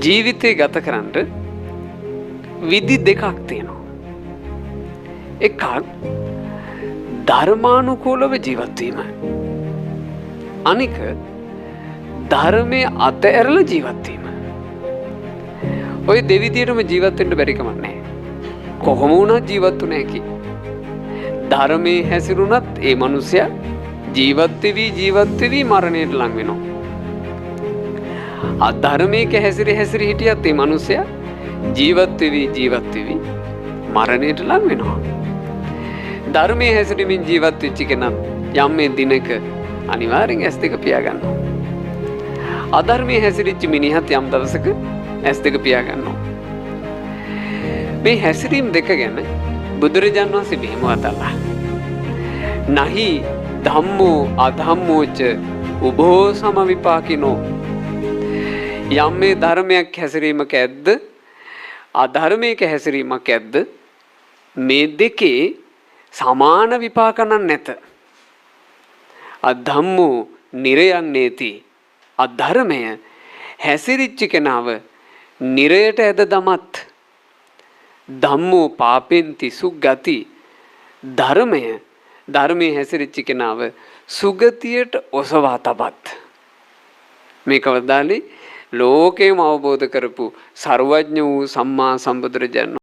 ජීවිතේ ගත කරන්න විදි දෙකක් තියෙනවා. එකක් ධර්මානුකූලව ජීවත් වීම. අනික ධර්මයේ අතහැරලා ජීවත් වීම. ඔය දෙවිදියටම ජීවත් වෙන්න බැරි කමක් නැහැ. කොහොම වුණත් ජීවත් වුණ හැකි. ධර්මයේ හැසිරුණත් ඒ මිනිසයා ජීවත් වෙවි මරණයට ලං වෙනවා. අධර්මයක හැසිරි හිටියත් ඒ මිනිසයා ජීවත් වෙවි මරණයට ලං වෙනවා. ධර්මයේ හැසිරෙමින් ජීවත් වෙච්ච කෙනා යම් මේ දිනක අනිවාර්යෙන් ඇස් දෙක පියා ගන්නවා. අධර්මයේ හැසිරිච්ච මිනිහත් යම් දවසක ඇස් දෙක පියා ගන්නවා. මේ හැසිරීම් දෙක ගැන බුදුරජාණන් වහන්සේ මෙහෙම වදාළා. නහි ධම්මෝ අධම්මෝච උභෝ සමවිපාකිනෝ. යම් මේ ධර්මයක් හැසිරීමක ඇද්ද අධර්මයක හැසිරීමක් ඇද්ද මේ දෙකේ සමාන විපාකනක් නැත. අධම්මෝ නිරයන්නේති. අධර්මය හැසිරිච්ච කෙනාව නිරයට ඇද දමත්. ධම්මෝ පාපෙන්ති සුගති. ධර්මයේ හැසිරිච්ච කෙනාව සුගතියට ඔසවා තබත්. මේක වදාළේ ලෝකේම අවබෝධ කරපු සර්වඥ වූ සම්මා සම්බුදුරජාණන්